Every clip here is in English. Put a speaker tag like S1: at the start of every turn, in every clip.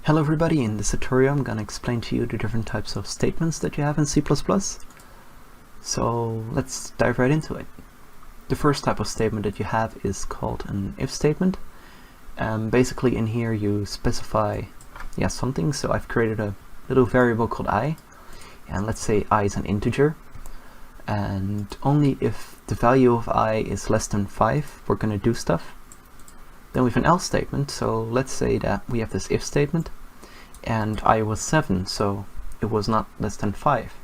S1: Hello everybody, in this tutorial I'm going to explain to you the different types of statements that you have in C++. So let's dive right into it. The first type of statement that you have is called an if statement. Basically in here you specify something, so I've created a little variable called I, and let's say I is an integer, and only if the value of I is less than 5 we're going to do stuff. Then we have an else statement, so let's say that we have this if statement and I was 7, so it was not less than 5.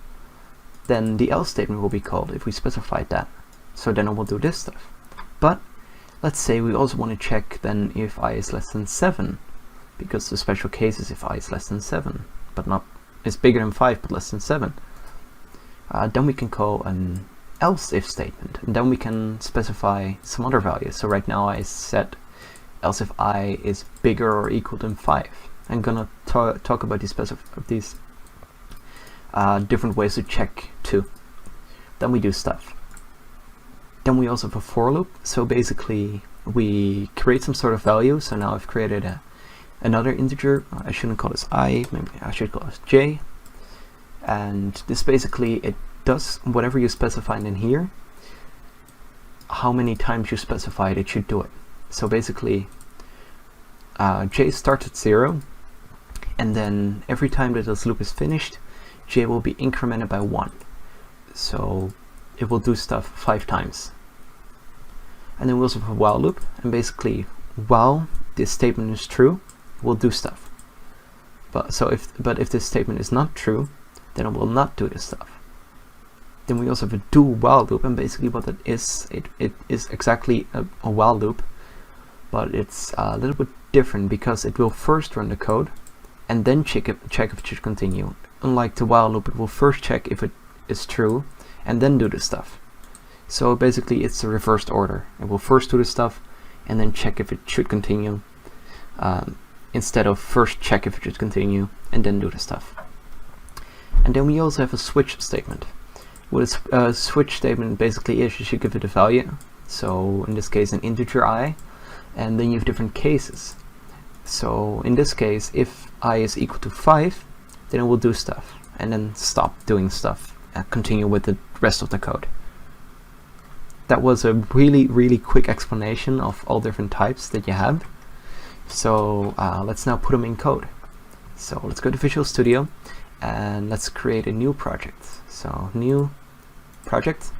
S1: Then the else statement will be called if we specified that, so then it will do this stuff. But let's say we also want to check then if I is less than 7, because the special case is if I is less than 7, but not is bigger than 5 but less than 7. Then we can call an else if statement, and then we can specify some other values. So right now I set else if I is bigger or equal than 5. I'm gonna talk about these different ways to check too. Then we do stuff. Then we also have a for loop. So basically we create some sort of value. So now I've created another integer. I shouldn't call this I, maybe I should call this j. And this basically, it does whatever you specified in here, how many times you specified it should do it. So basically j starts at 0, and then every time that this loop is finished, j will be incremented by 1. So it will do stuff 5 times. And then we also have a while loop, and basically while this statement is true, we'll do stuff. But if this statement is not true, then it will not do this stuff. Then we also have a do while loop, and basically what it is exactly a while loop, but it's a little bit different because it will first run the code and then check if it should continue. Unlike the while loop, it will first check if it is true and then do the stuff. So basically it's a reversed order. It will first do the stuff and then check if it should continue, instead of first check if it should continue and then do the stuff. And then we also have a switch statement. What a switch statement basically is, you should give it a value. So in this case an integer I, and then you have different cases. So in this case, if I is equal to 5, then it will do stuff and then stop doing stuff and continue with the rest of the code. That was a really quick explanation of all different types that you have. So let's now put them in code. So let's go to Visual Studio and let's create a new project. So new project.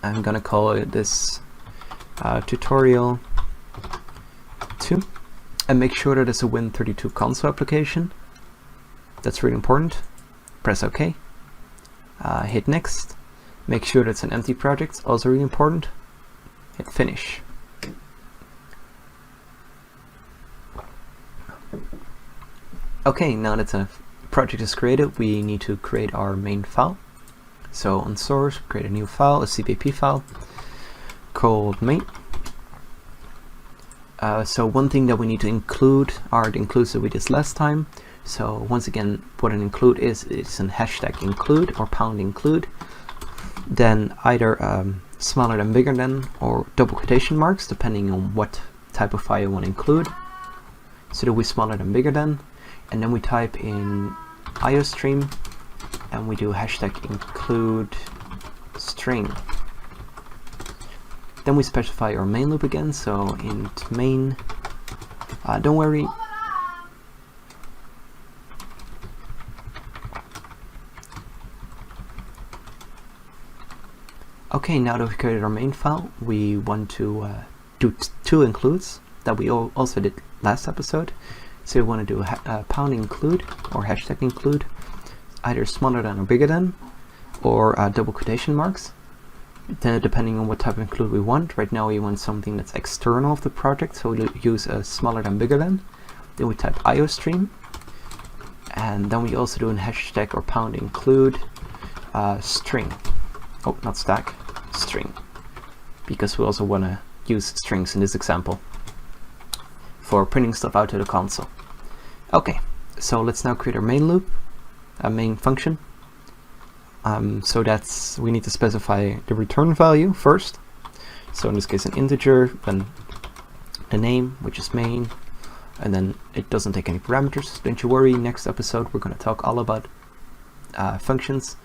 S1: I'm gonna call it this tutorial 2, and make sure that it's a Win32 console application. That's really important. Press OK. Hit next. Make sure that's an empty project, also really important. Hit finish. Okay, now that the project is created, we need to create our main file. So on source, create a new file, a CPP file called main. So one thing that we need to include are the includes that we did last time. So once again, what an include is, it's an hashtag include or pound include. Then either smaller than, bigger than, or double quotation marks, depending on what type of file you want to include. So that we smaller than, bigger than, and then we type in iostream, and we do hashtag include string. Then we specify our main loop again, so int main. Don't worry. Okay, now that we've created our main file, we want to do two includes that we also did last episode. So we want to do a pound include or hashtag include, either smaller than or bigger than, or double quotation marks. Then depending on what type of include we want. Right now we want something that's external of the project, so we'll use a smaller than, bigger than. Then we type iostream, and then we also do a hashtag or pound include string. Oh, not stack, string, because we also want to use strings in this example for printing stuff out to the console. Okay, so let's now create our main loop, a main function. So we need to specify the return value first. So in this case an integer, then the name, which is main, and then it doesn't take any parameters. Don't you worry, next episode we're going to talk all about functions,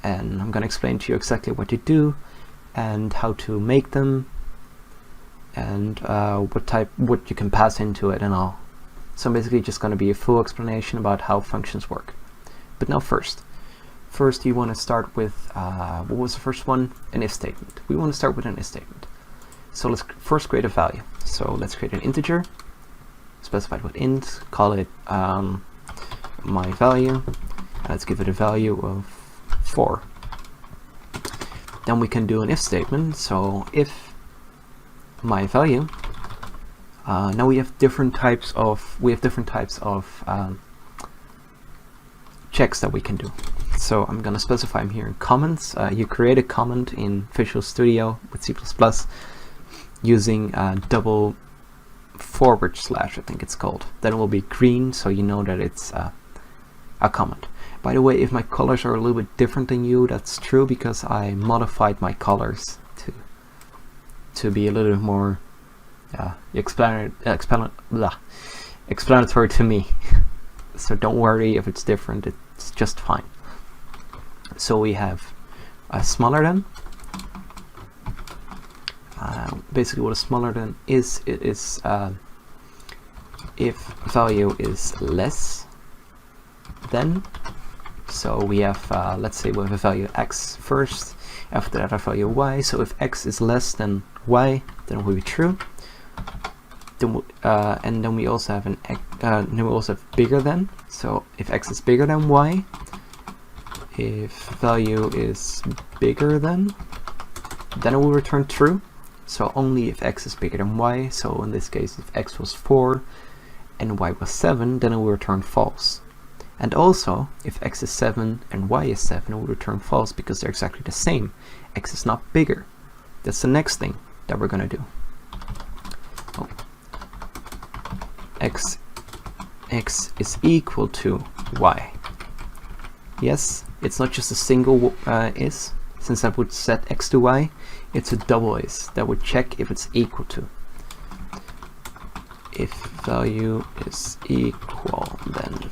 S1: and I'm going to explain to you exactly what to do and how to make them, and what you can pass into it and all. So basically just going to be a full explanation about how functions work. But now first you want to start with, what was the first one? An if statement. We want to start with an if statement. So let's first create a value. So let's create an integer, specified with int, call it my value. Let's give it a value of 4. Then we can do an if statement. So if my value, now we have different types of checks that we can do. So I'm going to specify them here in comments. You create a comment in Visual Studio with C++ using double forward slash, I think it's called. Then it will be green, so you know that it's a comment. By the way, if my colors are a little bit different than you, that's true because I modified my colors to be a little bit more explanatory to me. So don't worry if it's different, it's just fine. So we have a smaller than. Basically what a smaller than is, it is if value is less than. So we have, let's say we have a value x first, after that a value y. So if x is less than y, then it will be true. Then and then we also have then we also have bigger than. So if x is bigger than y, if value is bigger than, then it will return true. So only if x is bigger than y. So in this case, if x was 4 and y was 7, then it will return false. And also, if x is 7 and y is 7, it will return false because they're exactly the same. X is not bigger. That's the next thing that we're going to do. Oh. X is equal to y. Yes, it's not just a single is. Since I would set x to y, it's a double is that would check if it's equal to. If value is equal, then.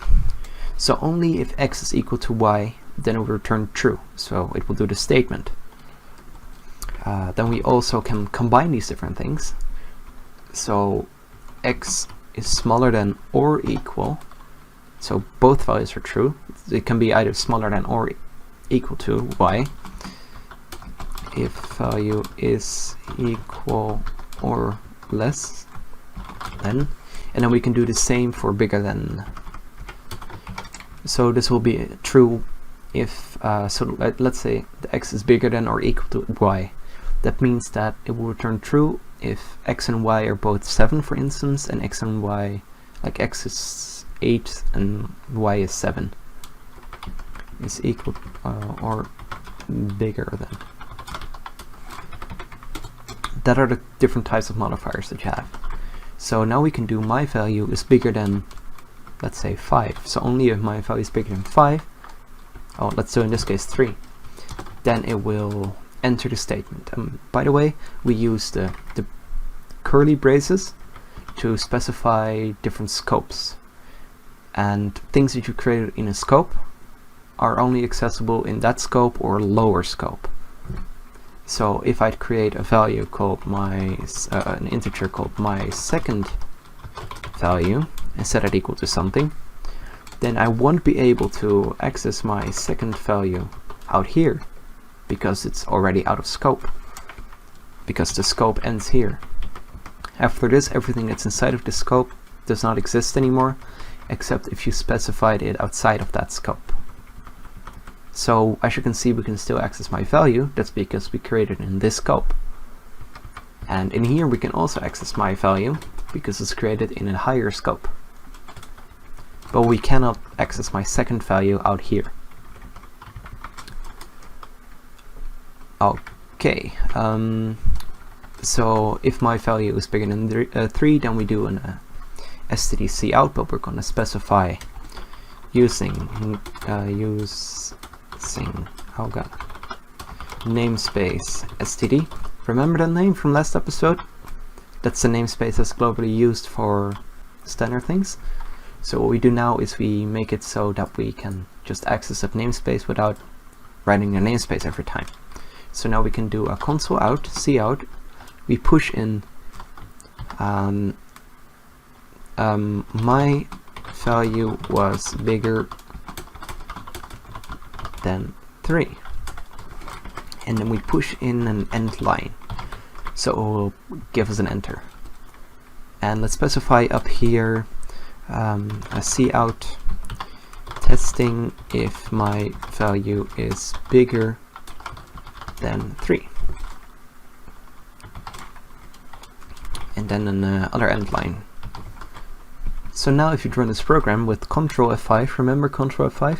S1: So only if x is equal to y, then it will return true. So it will do the statement. Then we also can combine these different things. So x is smaller than or equal. So both values are true. It can be either smaller than or equal to y. If value is equal or less than. And then we can do the same for bigger than. So this will be true if, let's say the x is bigger than or equal to y. That means that it will return true if x and y are both 7, for instance, and x and y, like x is 8 and y is 7, is equal or bigger than. That are the different types of modifiers that you have. So now we can do my value is bigger than, let's say 5. So only if my value is bigger than 5, oh, let's do in this case 3, then it will enter the statement. By the way, we use the curly braces to specify different scopes. And things that you created in a scope are only accessible in that scope or lower scope. So if I create a value called an integer called my second value and set it equal to something, then I won't be able to access my second value out here because it's already out of scope, because the scope ends here. After this, everything that's inside of the scope does not exist anymore, except if you specified it outside of that scope. So as you can see, we can still access my value. That's because we created it in this scope. And in here we can also access my value because it's created in a higher scope. But we cannot access my second value out here. Okay, so if my value is bigger than 3, then we do an stdc out, but we're going to specify using namespace std. Remember that name from last episode? That's the namespace that's globally used for standard things. So what we do now is we make it so that we can just access that namespace without writing the namespace every time. So now we can do a console out, cout. We push in my value was bigger than 3. And then we push in an end line. So it will give us an enter. And let's specify up here a cout testing if my value is bigger than 3. And then another end line. So now if you run this program with Ctrl F5, remember Ctrl F5?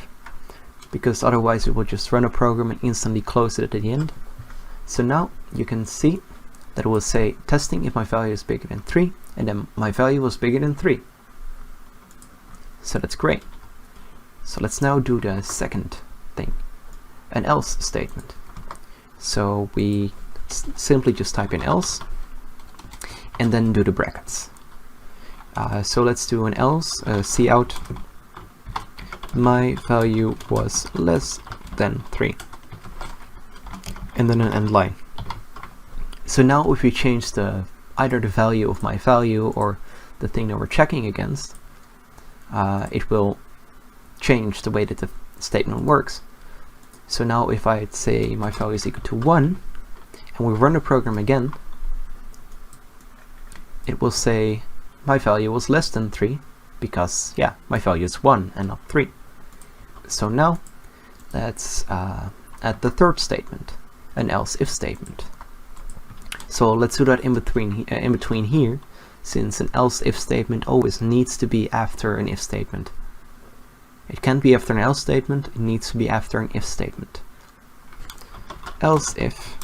S1: Because otherwise it will just run a program and instantly close it at the end. So now you can see that it will say testing if my value is bigger than 3, and then my value was bigger than 3. So that's great. So let's now do the second thing, an else statement. So we simply just type in else and then do the brackets. So let's do an else, cout my value was less than 3, and then an end line. So now if we change either the value of my value or the thing that we're checking against, it will change the way that the statement works. So now if I say my value is equal to 1 and we run the program again, it will say my value was less than 3 because, yeah, my value is 1 and not 3. So now let's add the third statement, an else if statement. So let's do that in between here, since an else if statement always needs to be after an if statement. It can't be after an else statement, it needs to be after an if statement. Else if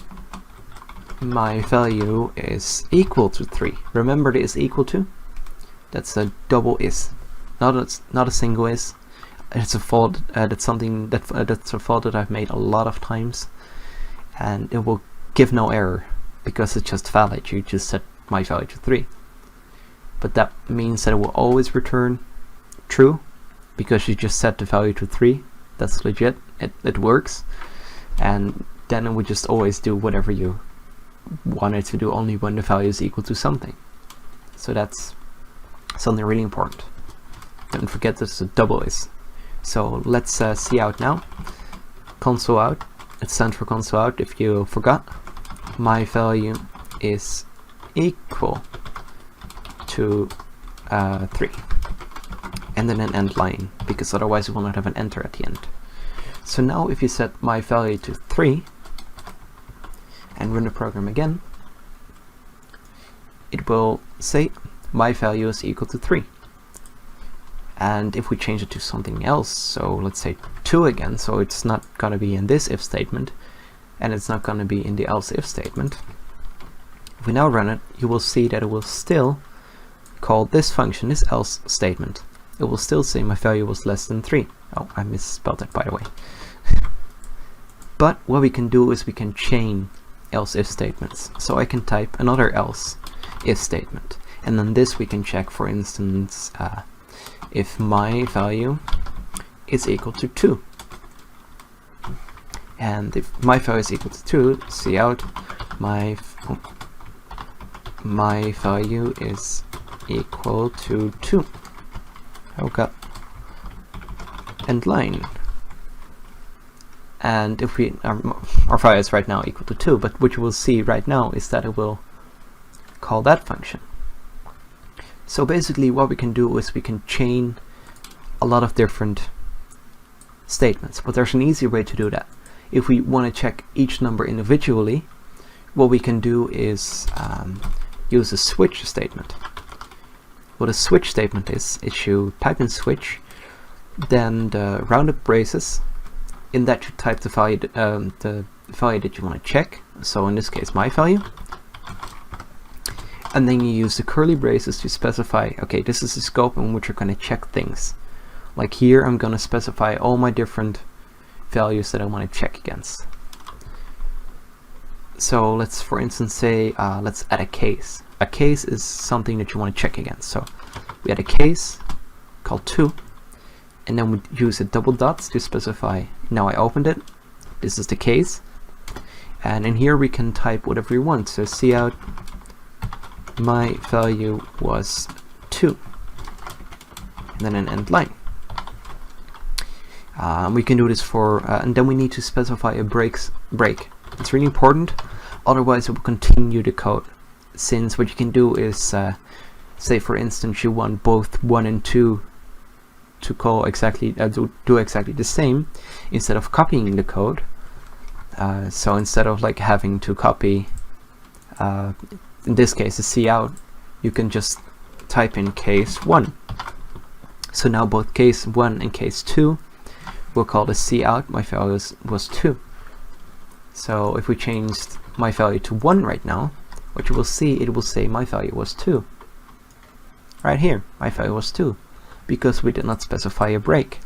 S1: my value is equal to 3. Remember the is equal to? That's a double is, not a single is. It's a fault. That's a fault that I've made a lot of times, and it will give no error because it's just valid. You just set my value to 3, but that means that it will always return true because you just set the value to 3. That's legit. It works, and then it would just always do whatever you want it to do, only when the value is equal to something. So that's something really important. Don't forget this is a double is. So let's cout now. Console out. It stands for console out if you forgot. My value is equal to 3. And then an end line, because otherwise you will not have an enter at the end. So now if you set my value to 3 and run the program again, it will say my value is equal to 3. And if we change it to something else, so let's say 2 again, so it's not going to be in this if statement, and it's not going to be in the else if statement. If we now run it, you will see that it will still call this function, this else statement. It will still say my value was less than 3. Oh, I misspelled that, by the way. But what we can do is we can chain else if statements. So I can type another else if statement, and then this we can check, for instance, if my value is equal to 2. And if my value is equal to 2, cout my value is equal to 2. Okay. End line. And if we our value is right now equal to 2, but what you will see right now is that it will call that function. So basically what we can do is we can chain a lot of different statements, but there's an easy way to do that. If we want to check each number individually, what we can do is use a switch statement. What a switch statement is you type in switch, then the rounded braces, in that you type the value that you want to check, so in this case my value, and then you use the curly braces to specify, okay, this is the scope in which you're going to check things. Like here I'm going to specify all my different values that I want to check against. So let's, for instance, say let's add a case. A case is something that you want to check against. So we had a case called 2, and then we use a double dots to specify. Now I opened it, this is the case, and in here we can type whatever we want. So cout my value was 2, and then an end line. We can do this for, and then we need to specify a break. It's really important, otherwise it will continue the code. Since what you can do is, say for instance you want both 1 and 2 to call exactly, to do exactly the same, instead of copying the code. So instead of like having to copy, in this case the cout, you can just type in case 1. So now both case 1 and case 2 will call the cout my value was 2. So if we changed my value to 1 right now, what you will see, it will say my value was 2. Right here, my value was 2, because we did not specify a break.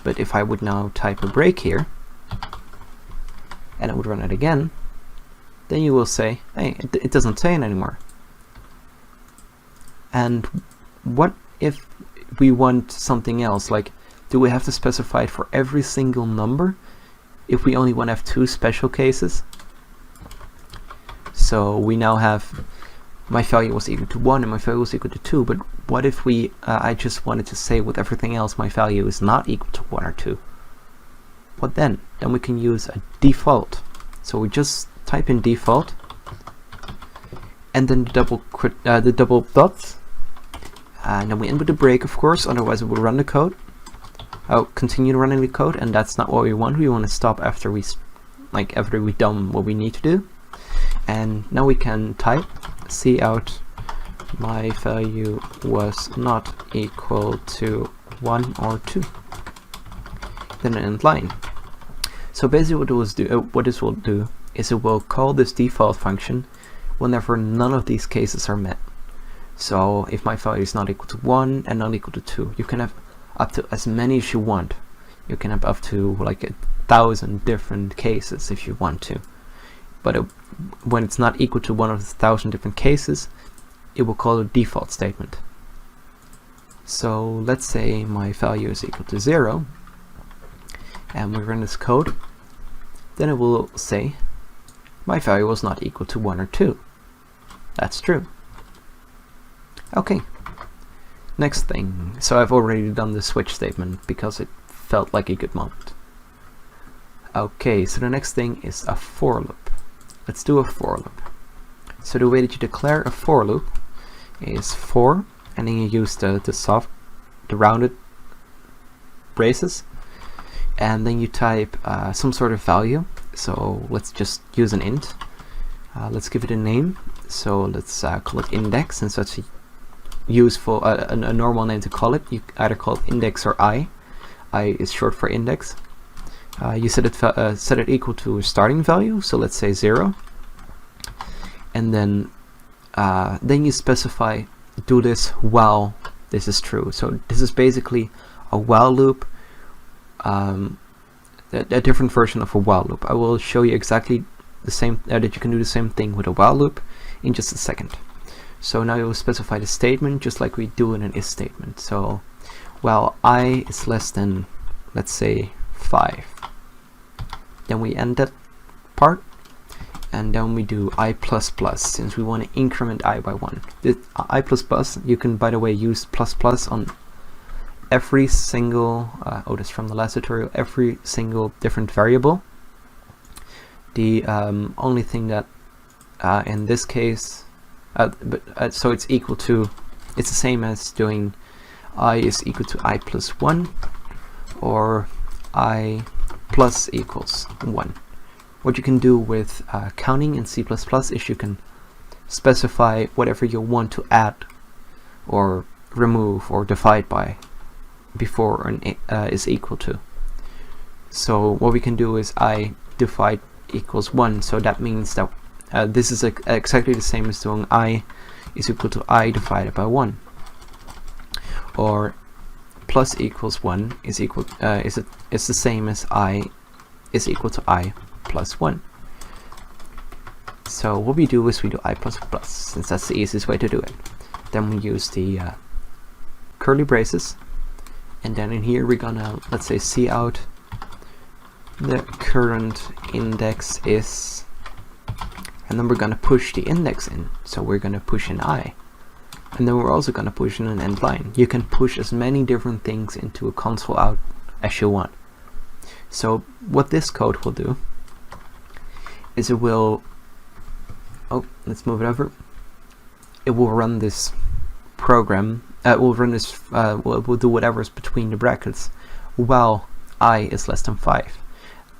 S1: But if I would now type a break here, and I would run it again, then you will say, hey, it doesn't say it anymore. And what if we want something else? Like, do we have to specify it for every single number if we only want to have 2 special cases? So we now have my value was equal to 1 and my value was equal to 2, but what if we I just wanted to say with everything else my value is not equal to 1 or 2? What then? Then we can use a default. So we just type in default and then the double dots, and then we end with a break, of course, otherwise it will run the code. I'll continue running the code, and that's not what we want. We want to stop after we've done what we need to do. And now we can type cout my value was not equal to 1 or 2, then an end line. So basically what this will do is it will call this default function whenever none of these cases are met. So if my value is not equal to 1 and not equal to 2, you can have up to as many as you want. You can have up to like 1,000 different cases if you want to. But when it's not equal to one of the 1,000 different cases, it will call a default statement. So let's say my value is equal to 0, and we run this code, then it will say my value was not equal to 1 or 2. That's true. Okay, next thing. So I've already done the switch statement because it felt like a good moment. Okay, so the next thing is a for loop. Let's do a for loop. So the way that you declare a for loop is for, and then you use the rounded braces, and then you type some sort of value. So let's just use an int. Let's give it a name. So let's call it index, since that's a useful, a normal name to call it. You either call it index or I. I is short for index. You set it equal to a starting value, so let's say 0, and then you specify do this while this is true. So this is basically a while loop, a different version of a while loop. I will show you exactly the same that you can do the same thing with a while loop in just a second. So now you will specify the statement just like we do in an if statement. So while I is less than, let's say, 5, then we end that part, and then we do I++, since we want to increment I by 1. This I++, you can, by the way, use ++ on every single, oh, that's from the last tutorial, every single different variable. The only thing that in this case, so it's equal to, it's the same as doing I is equal to I plus 1 or I plus equals 1. What you can do with counting in C++ is you can specify whatever you want to add or remove or divide by before an is equal to. So what we can do is I divide equals 1, so that means that this is exactly the same as doing I is equal to I divided by 1, or plus equals 1 is equal it's the same as I is equal to I plus 1. So what we do is we do I++, since that's the easiest way to do it. Then we use the curly braces, and then in here we're gonna, let's say, see out the current index is, and then we're gonna push the index in. So we're gonna push an I, and then we're also gonna push in an end line. You can push as many different things into a console out as you want. So what this code will do is it will, oh, let's move it over. It will run this program, will do whatever's between the brackets while I is less than 5.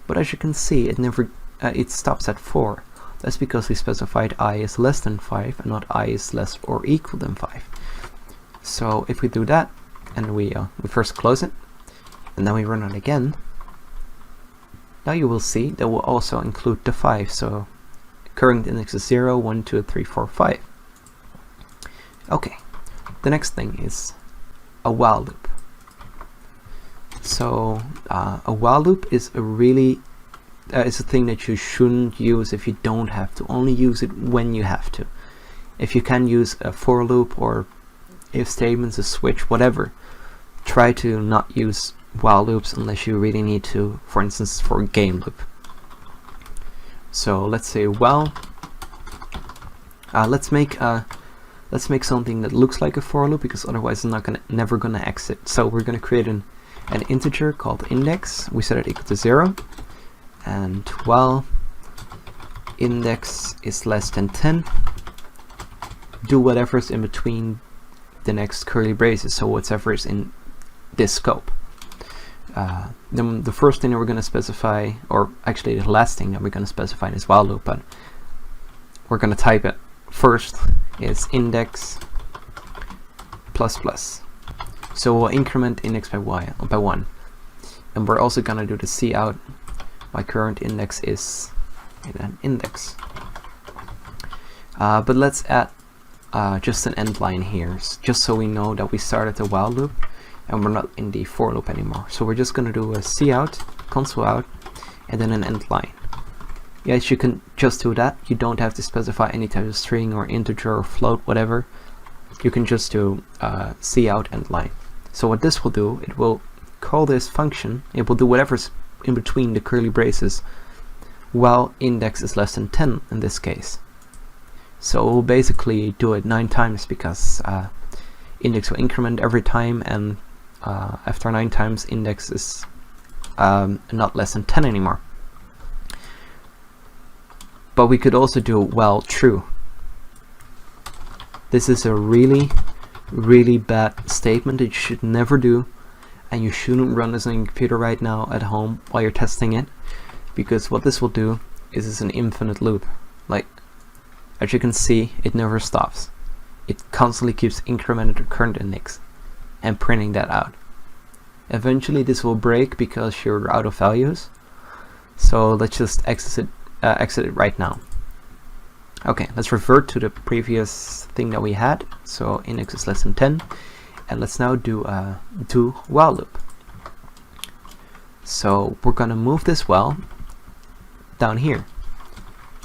S1: But as you can see, it never, it stops at 4. That's because we specified I is less than 5 and not I is less or equal than 5. So if we do that, and we first close it, and then we run it again, now you will see that will also include the 5. So current index is 0, 1, 2, 3, 4, 5. Okay, the next thing is a while loop. So a while loop is a thing that you shouldn't use if you don't have to. Only use it when you have to. If you can use a for loop or if statements, a switch, whatever, try to not use while loops unless you really need to, for instance for a game loop. So let's say while, let's make something that looks like a for loop, because otherwise it's never gonna exit. So we're gonna create an integer called index. We set it equal to 0, and while index is less than 10, do whatever's in between the next curly braces, so whatever is in this scope. Then the first thing that we're going to specify, or actually the last thing that we're going to specify in this while loop, but we're going to type it first, is index plus plus. So we'll increment index by 1, and we're also going to do the see out. My current index is an index, but let's add just an end line here, just so we know that we started the while loop and we're not in the for loop anymore. So we're just going to do a see out, console out, and then an end line. Yes, you can just do that. You don't have to specify any type of string or integer or float, whatever. You can just do see out end line. So what this will do, it will call this function, it will do whatever's in between the curly braces while index is less than 10 in this case. So we'll basically do it 9 times, because index will increment every time, and after 9 times index is not less than 10 anymore. But we could also do while true. This is a really bad statement that you should never do, and you shouldn't run this on your computer right now at home while you're testing it, because what this will do is it's an infinite loop. Like, as you can see, it never stops. It constantly keeps incrementing the current index and printing that out. Eventually this will break because you're out of values. So let's just exit it right now. Okay, let's revert to the previous thing that we had. So index is less than 10, and let's now do a while loop. So we're gonna move this while down here.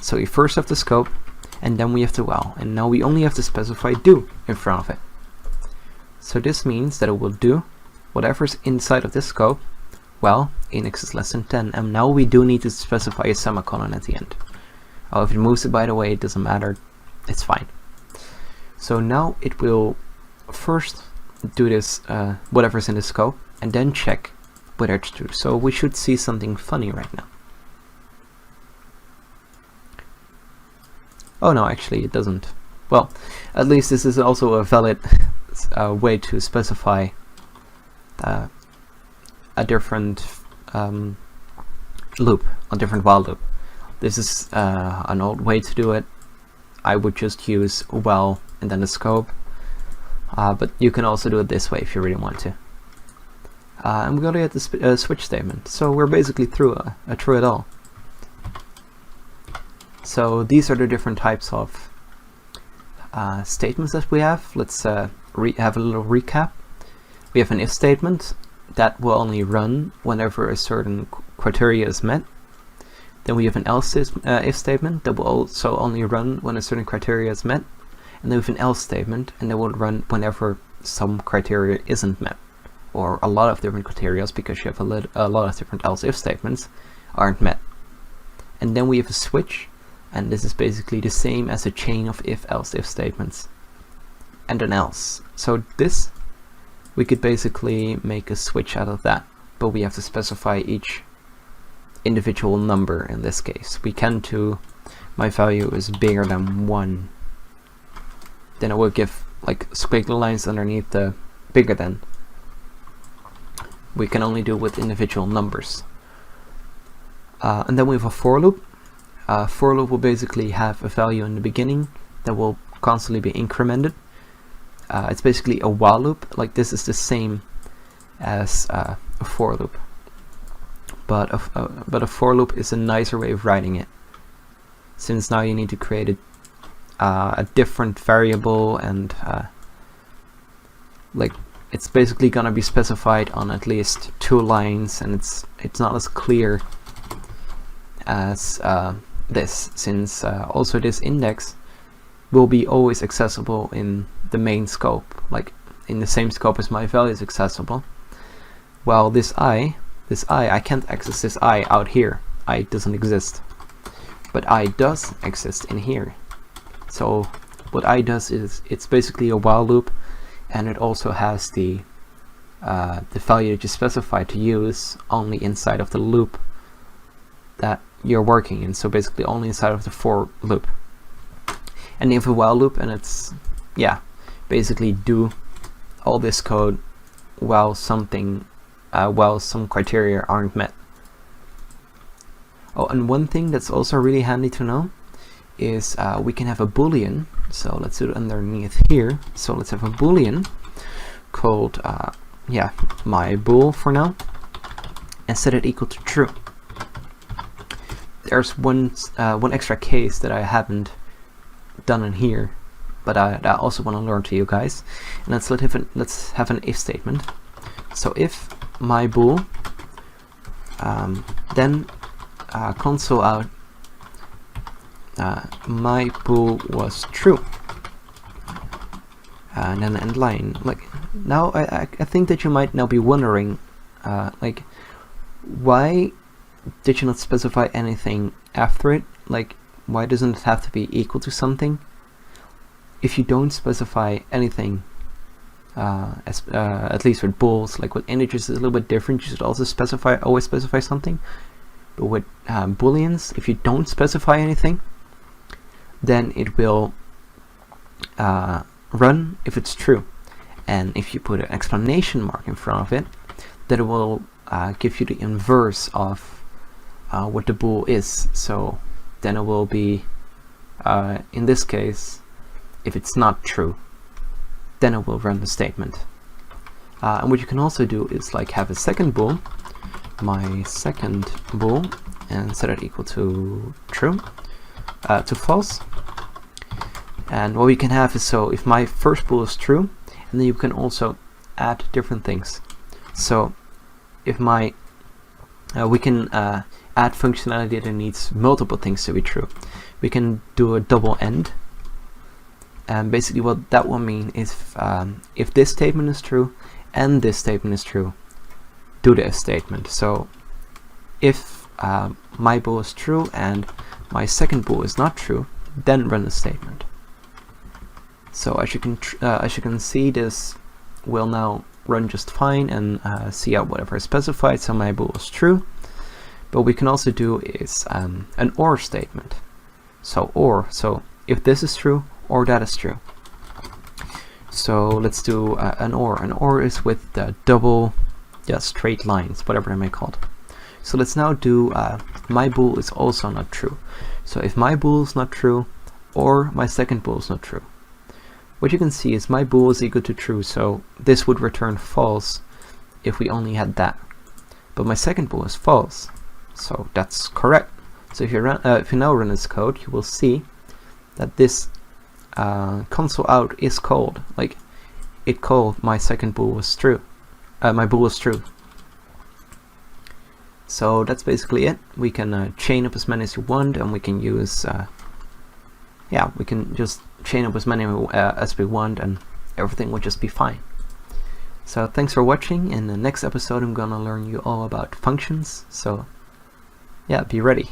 S1: So we first have the scope, and then we have the while, and now we only have to specify do in front of it. So this means that it will do whatever's inside of this scope while index is less than 10, and now we do need to specify a semicolon at the end. Oh, if it moves it, by the way, it doesn't matter, it's fine. So now it will first do this whatever's in the scope, and then check whether it's true. So we should see something funny right now. Oh no, actually it doesn't. Well, at least this is also a valid way to specify a different loop, a different while loop. This is an old way to do it. I would just use while and then the scope, but you can also do it this way if you really want to. And we're going to get the switch statement. So we're basically through a true it all. So these are the different types of statements that we have. Let's have a little recap. We have an if statement that will only run whenever a certain criteria is met. Then we have an else if statement that will also only run when a certain criteria is met. And then we have an else statement, and that will run whenever some criteria isn't met, or a lot of different criteria because you have a lot of different else if statements aren't met. And then we have a switch, and this is basically the same as a chain of if else if statements and an else. So this, we could basically make a switch out of that, but we have to specify each individual number. In this case we can do my value is bigger than 1, then it will give like squiggly lines underneath the bigger than. We can only do with individual numbers. And then we have a for loop. For loop will basically have a value in the beginning that will constantly be incremented. It's basically a while loop. Like this is the same as a for loop, but a for loop is a nicer way of writing it, since now you need to create a different variable, and like it's basically gonna be specified on at least 2 lines, and it's not as clear as this, since also this index will be always accessible in the main scope, like in the same scope as my value is accessible. Well, this I can't access this I out here. I doesn't exist, but I does exist in here. So what I does is it's basically a while loop, and it also has the value that you specify to use only inside of the loop that you're working in, so basically only inside of the for loop. And you have a while loop, and it's basically do all this code while something while some criteria aren't met. Oh, and one thing that's also really handy to know is we can have a boolean. So let's do it underneath here. So let's have a boolean called my bool for now, and set it equal to true. There's one extra case that I haven't done in here, but I also want to learn to you guys. And let's have an if statement. So if my bool, then console out my bool was true, and then end line. Like now, I think that you might now be wondering, like, why did you not specify anything after it? Like, why doesn't it have to be equal to something? If you don't specify anything, at least with bools, like with integers is a little bit different. You should also always specify something. But with booleans, if you don't specify anything, then it will run if it's true. And if you put an exclamation mark in front of it, then it will give you the inverse of what the bool is. So then it will be, in this case, if it's not true, then it will run the statement. And what you can also do is like have a second bool, my second bool, and set it equal to true, to false. And what we can have is, so if my first bool is true, and then you can also add different things. So if my we can add functionality that needs multiple things to be true. We can do a double end, and basically what that will mean is if this statement is true and this statement is true, do the if statement. So if my bool is true and my second bool is not true, then run the statement. So as you can see, this will now run just fine and see out whatever is specified. So my bool is true. But we can also do is an or statement. So so if this is true or that is true. So let's do an or. An or is with double, straight lines, whatever they may called. So let's now do my bool is also not true. So if my bool is not true, or my second bool is not true, what you can see is my bool is equal to true. So this would return false if we only had that. But my second bool is false. So that's correct. So if you now run this code, you will see that this console out is called. Like it called my second bool was true. My bool is true. So that's basically it. We can chain up as many as you want, and we can use we can just chain up as many as we want, and everything will just be fine. So thanks for watching. In the next episode I'm gonna learn you all about functions, so yeah, be ready.